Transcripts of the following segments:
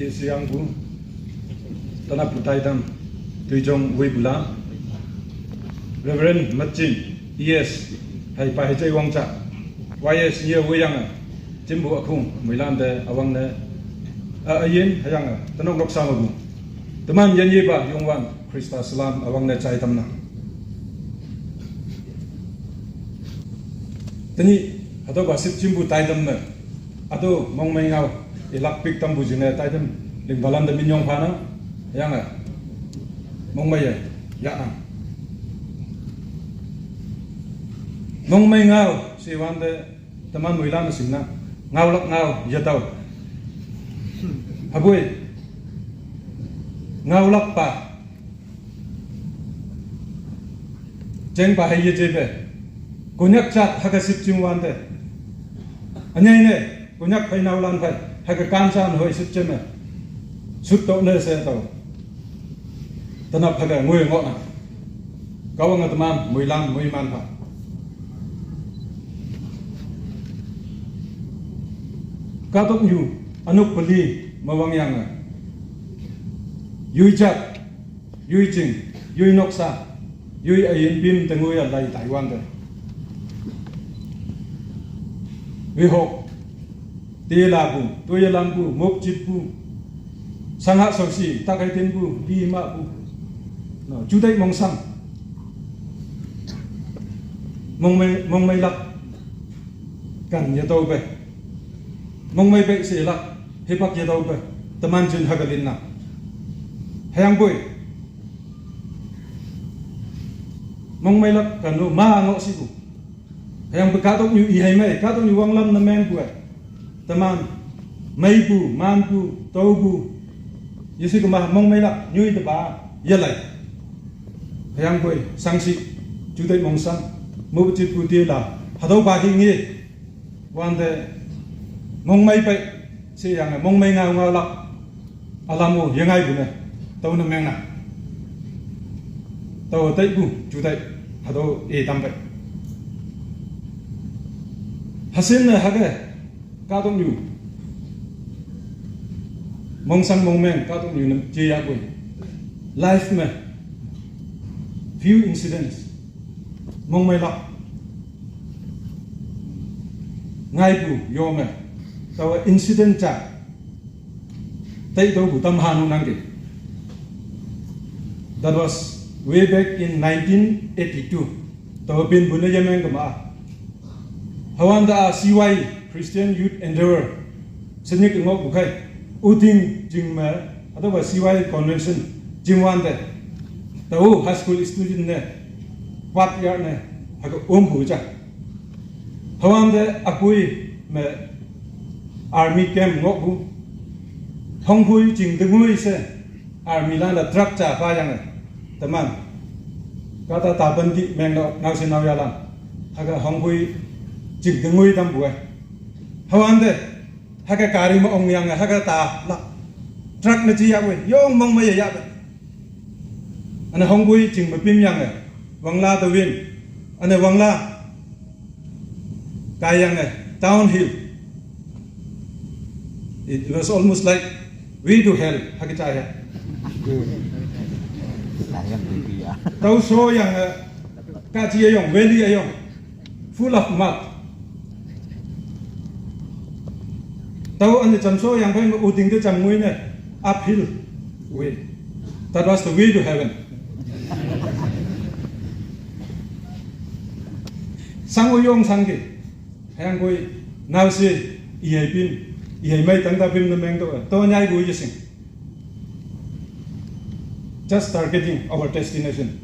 siang bu tanah putai tam tuijong wei bula Reverend Machin yes hai pa hai wang cha yes ye wei yang jimbu akung milan de awang ne ayen hayang tanok nok sama bu teman yan ye ba yong wan Krista salam awang ne chai tam na tani ato ba sip jimbu tai tam na ato mong mai ngau ilak pik tam bu jine tai tam ling balam de min yong pha na yang mong mai ya na mong mai ngau si wan de teman milan sing na ngau lak ngau ya tau Aboi ngau lak pa jeng pa hai ye je be Konyak chat ha ka sip chung wan de anyai ne Konyak phai nau lan phai ha ka kan san hoi sip chen na sut to ne se to tanap ha ka ngoi ngo na kawang atman mui lam mui man pha ka tok nyu anuk pali mawang yang yui chat yui ching yui noksa yui ayin bim tengui alai Taiwan de we ho te la bu to ye lam bu mok chip bu sangha so si ta kai tin bu bi ma bu no chu dai mong sang mong mai lak kan ye to be mong mai be se lak he pak ye to be teman jun hagalin na hayang boy mong mai lak kan no ma ngo si bu hayang be ka to nyu i hai mai ka to nyu wang lam na meng bu teman mai bu man bu to bu yesi ko ma mong mai lak nyu de ba ye lai hayang boy sang si chu dai mong sang mo chi pu ti la hado ba ki ngi wan de mong mai pe si yang mong mai ngau ngau lak alamu yengai bu ne to na meng na to tai bu chu dai hado e tam pe hasin ne ha ge ka dong yu mong sang mong meng ka dong yu nam chi ya bu life me few incidents mong mai lak ngai bu yo me taw incident cha tai do bu tam hanu nang ge that was way back in 1982 taw bin bu ne yemeng ga ma hawanda CY Christian Youth Endeavor senyek ngok bu khai uting jing ma ado ba CY convention jingwan de taw high school student ne wat yar ne ha ko bu cha hawanda Aboi me army camp ngok bu hong hui jing de ngui se army la la truck cha pa yang teman kata ta bandi meng nau se nau ya lan ha ga hong hui jing de ngui tam bu hawanda ha ga kari ma ong yang ha ga ta la truck na chi ya we yong mong ma ya ba ana hong hui jing ma pim yang wang la to win ana wang la kayang downhill. It was almost like we do hell hakitaya tau so yang ka chi ayong valley ayong full of mud tau an chan so yang phai uding de chang ngui ne uphill way that was the way to heaven sang oyong sang ge hayang koi now se ihai pin ihai mai tang ta pin na meng to nyai gu yising just targeting our destination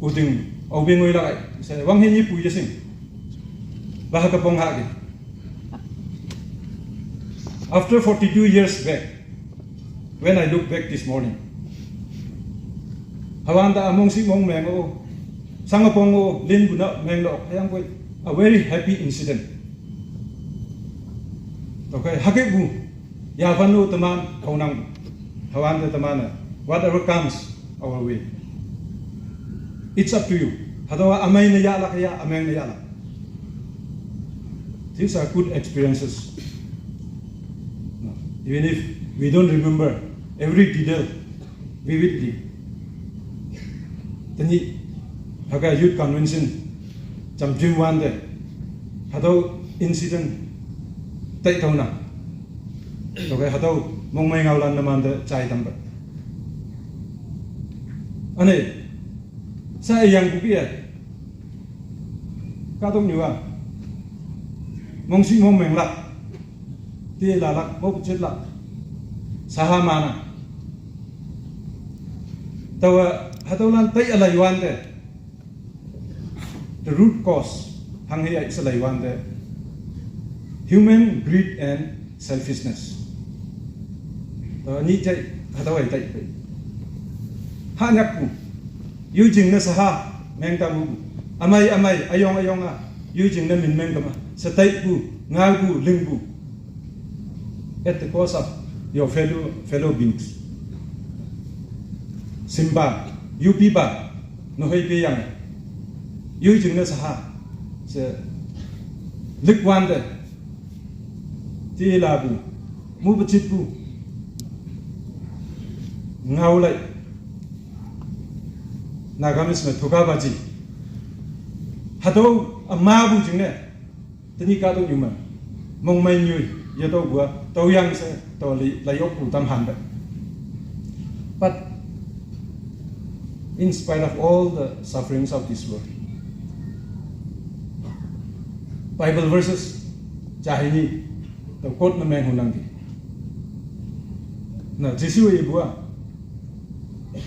uding obing oi la se wang hin yi pu yising ba ka pong ha ge after 42 years back when I look back this morning hawanda among si mong meng o sangapong o lin bu na meng lo hayang koi a very happy incident. Okay, hakik bu, ya panu teman kau nang, hawan de teman, whatever comes our way, it's up to you. Hadawa amay na yala kaya amay na yala. These are good experiences. even if we don't remember every detail vividly. Tani haga youth convention cham dream one de hado incident tai thau na okay hado mong mai ngau lan naman de chai tamba ane sa yang ku pia ka tong niwa mong si mong meng la ti la la mo chet la saha mana tawa hatolan tai alai wan de the root cause hang hi ai salai wan de human greed and selfishness ni chai hatawai tai ha nyak ku yu jing na saha meng ta mu amai ayong a yu jing na min meng kama sa tai ku ngau ku ling ku at the cost of your fellow beings simba UP ba no hoi pe yang yu jing na saha se lik wan de ti la bu mu ba chit bu ngau lai nagamis me thoka baji hado amma bu jing ne tani ka to nyuma mong mai nyui ye to bua to yang se to li la yok pu tam han ba but in spite of all the sufferings of this world, Bible verses chahini to quote na meng hunang di na Jesu e bua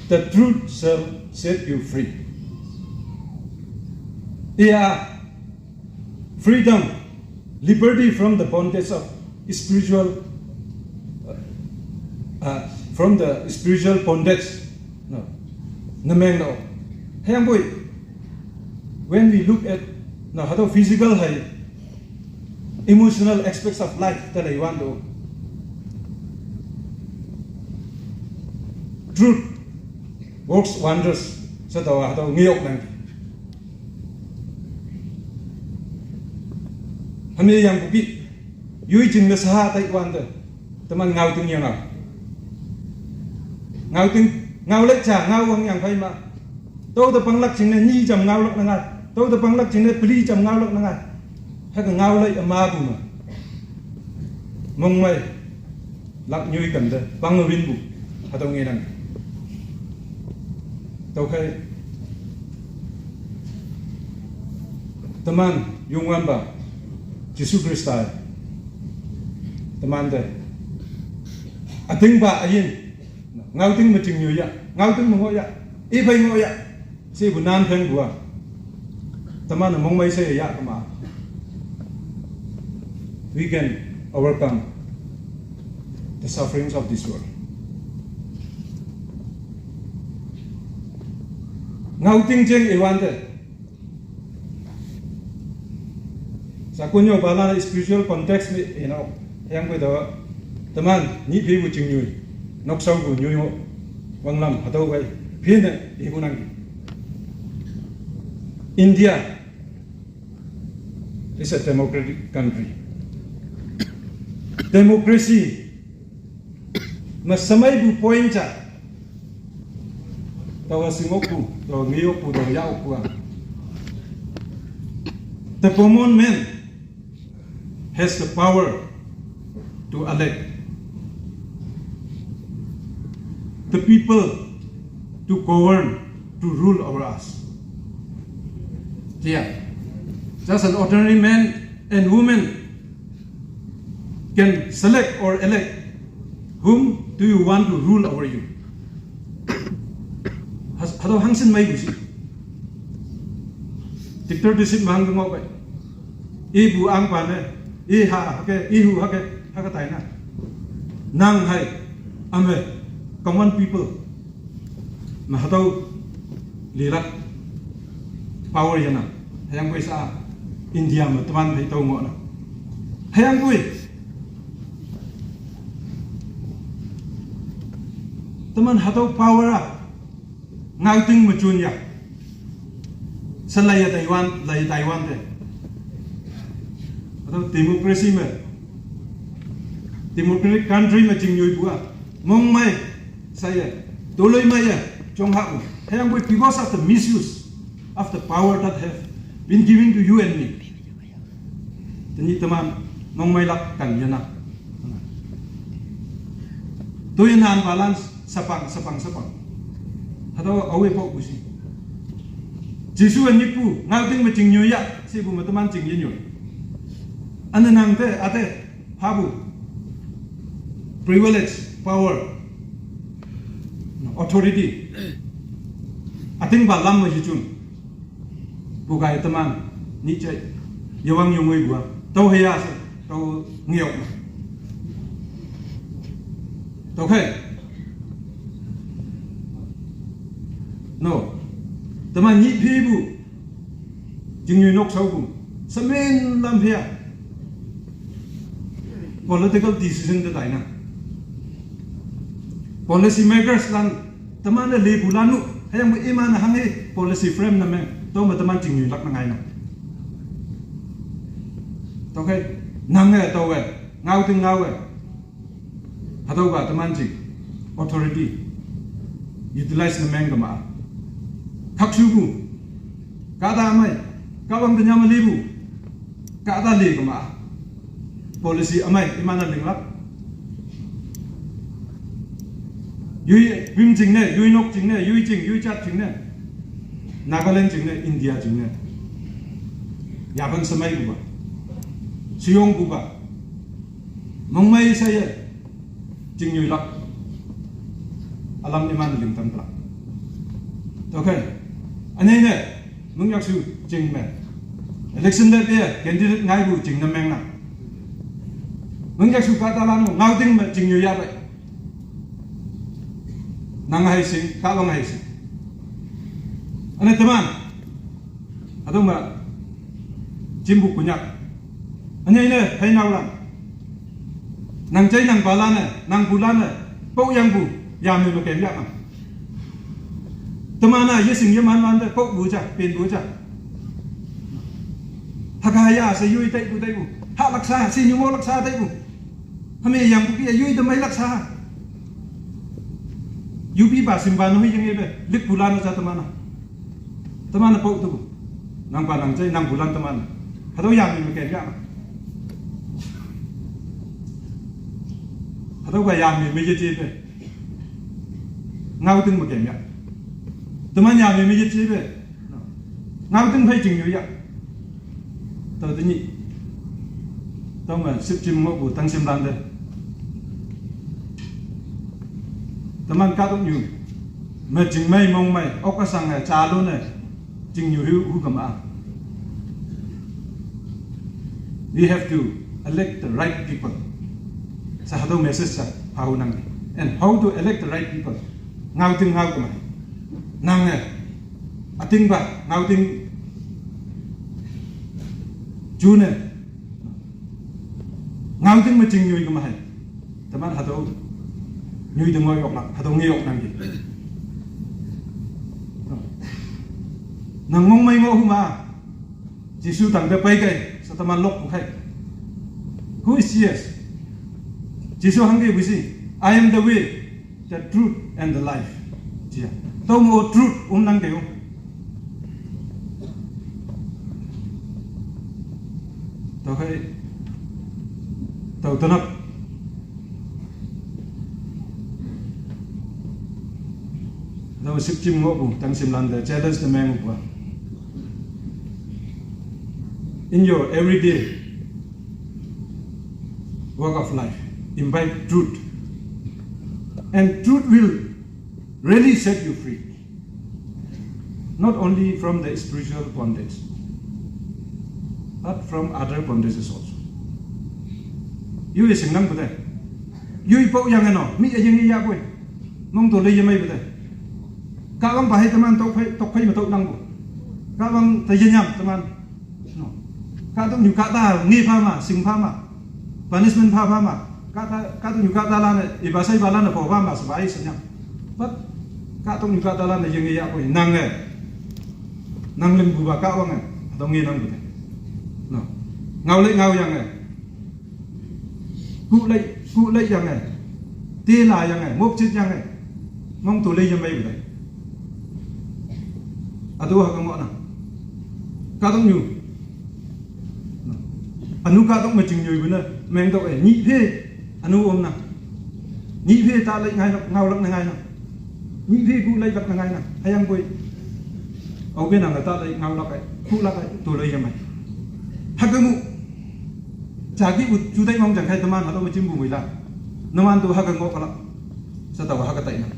the truth shall set you free. Yeah, freedom, liberty from the bondage of spiritual from the spiritual bondage. No. Nameng no. Hayang boy. When we look at now how physical hay emotional aspects of life that I want to truth works wonders sa tawa how ngiyok nang hami yang bubi yui jing na sa tai wanda taman ngau ting yang ngau ting ngau lek cha ngau wang yang phai ma to ta pang lak ching ne ni cham ngau lak nangai to ta pang lak ching ne pli cham ngau lak nangai ha ka ngau lai ama bu ma mong mai lak nyui kan de pang win bu ha to nge nang to khai teman yung wan ba Jesus Kristai teman de ating ba ayin ngau ting ma ching nyu ya ngau ting mo ya e phai ngo ya se bu nan pheng bua tama na mong mai se ya kama we can overcome the sufferings of this world ngau ting jeng e wan de sa kunyo bala spiritual context me you know yang ko da teman ni phi bu ching nyu nok sau của nhui hộ vang lam hado vậy phiên này thì cũng năng India is a democratic country democracy mà samai bu point cha tawa singoku to ngioku do yaoku the common man has the power to elect the people to govern, to rule over us. Yeah. Just an ordinary man and woman can select or elect whom do you want to rule over you. Hado hangsin mai busi. Dictatorship mang ngau bai. I bu ang pan ne. I ha ke I hu ha ka tai na. Nang hai ame common people mà hado lirak power yana hayang boy sa India mà teman hay tau ngo na hayang boy teman hado power a ngau ting ma chun ya salai Taiwan de hado democracy me democratic country mà chỉnh nhồi bùa mong mai saya toloi mai ya trong hậu hayang bui because of the misuse of the power that have been given to you and me tani taman mong mai lak kan yana tôi nan balance sapang hado awe po busi jisu an nipu ngau ting ma ching nyoy ya si bu ma taman ching nyoy an nang te ate habu privilege power authority ating balam ma hichun bukai taman ni chai yawang yungoi bua tau heya se tau ngiok tau khai no taman ni phi bu jingyu nok sau bu samen lam phia political decision de daina policy makers lan taman le bulanu hayang mo iman hangi policy frame na men to ma taman jingyu lak na ngai na to khai nang ne to we ngau ting ngau we hado ba taman ji authority utilize na men gama khaksugu kada mai kawang de nyam lebu kada le gama policy amai imana linglak yui bim jing ne yui nok jing ne yui jing yui chat jing ne Nagaland jing ne India jing ne yaban samai bu ba Shillong bu ba mong mai saya jing yui lak alam imana ling tam pra okay ane ne MONYAKSHU jing me election de pe candidate ngai bu jing na meng na MONYAKSHU ka ta la no ngau ting ma jing yui ya ba nang hai sing ka long hai sing ane teman adong ma jimbu Konyak ane ne hai nau lang nang chai nang bala ne nang bulan ne pau yang bu ya me ma kem ya ma teman na ye sing ye man de pau bu cha pen bu cha thakaya se yui tai bu ha laksa si nyu mo laksa tai bu hame yang bu ki yui de mai laksa yupi ba simban hui yang ebe lik bulan sa teman pau tu nang pa nang chai nang bulan teman hado yang me ken ya hado ga yang me ye chi be ngau ting ma ken ya teman yang me ye chi be ngau ting phai jing yu ya to ti ni to ma sip chim mo bu tang sim dan de teman ka tung yu ma jing mai mong mai ok ka sang ne cha lo ne jing yu hu kama we have to elect the right people sa hado message sa how nang and how to elect the right people ngau ting ngau kama nang ne ating ba ngau ting ju ne ngau ting ma jing yu kama hai teman hado như đừng ngồi học nặng, hạt nghi học nặng gì, nang mong mai ngô huma, chỉ số tăng về bay cái, sao ta man lốc cũng hay, who is yes, chỉ số hàng cái gì, I am the way, the truth and the life, chỉ, tao mua truth năng điều, tao hay, tao tân hấp. Now sip chim ngo bu tang sim lan de challenge the man bu in your everyday work of life imbibe truth and truth will really set you free not only from the spiritual bondage but from other bondages also you is sing nang bu de you po yang no mi yang ya bu mong to le yamai bu de các ông phải teman tộc phải mà tộc năng bộ các ông thấy nhầm teman các ông nhiều các ta nghi pha mà sinh pha mà punishment pha mà các ông nhiều các ta là này ibasai ba là phổ pha mà sebai senyap but các ông nhiều các ta là này yang ya koi năng lên bùa các ông này tao nghi năng bộ ngau lấy ngau yang này cụ lấy yang này tê là yang này mốc chết yang này mong tụi lấy yang mấy vậy à tôi học ngọn nào cá tông nhiều anu cá tông mà chừng nhiều bữa nay mình tao ấy nhị phê anu ôm nào nhị phê ta lấy ngay ngao lắc ngay nào nhị phê cụ lấy vật ngay nào hay ăn quay ở bên nào người ta lấy ngao lắc ấy cụ lắc ấy tụi lấy yang mày hắc cái mũ chả kỹ chú thấy mong chẳng hay tâm an họ đâu mà chim bù mười lăm năm an tụi hắc cái ngõ cả lắm sao tao hắc cái tay nào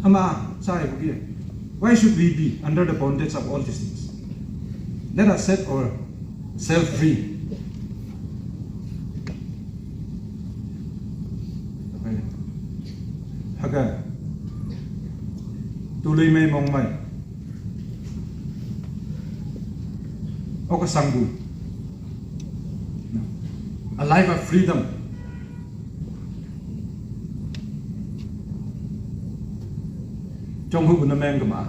hama sai của kia. Why should we be under the bondage of all these things? Let us set ourselves free. Haga, tuloy may mong may. O kasanggu. A life of freedom. Trong hữu na men ka ma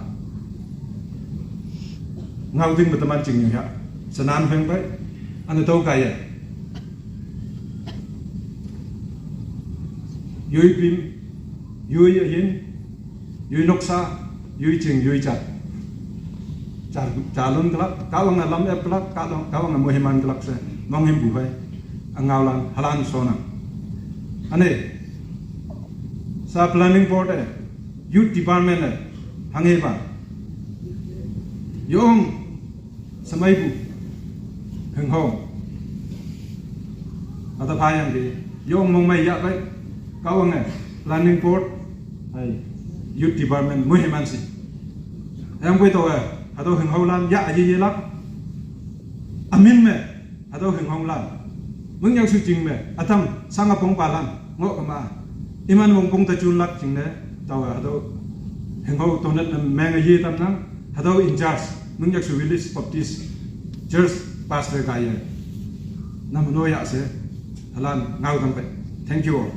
ngau ting bataman ching ya sanan pheng bai an to kai ya yui pim yui yin yui noksa yui ching yui chat cha lun klak ka wang na lam e plak ka wang na mohiman klak se mong him bu bai angau lan halan sona ane sa planning board Youth Department hangai ba yong samai bu heng ho ata phai yang di yong mong mai ya bai kau ang planning board hay Youth Department mui man si em quay to atau heng ho lan ya ji lak amin me atau heng ho lan mung yang su jing me atam sanga pong palan ngo ka ma iman mong pong ta chun lak jing ne tao atau heng ho to net meng ye tam nang atau in charge mung yak su village baptist church pastor kaya nam no ya se halan ngau tam pe thank you all.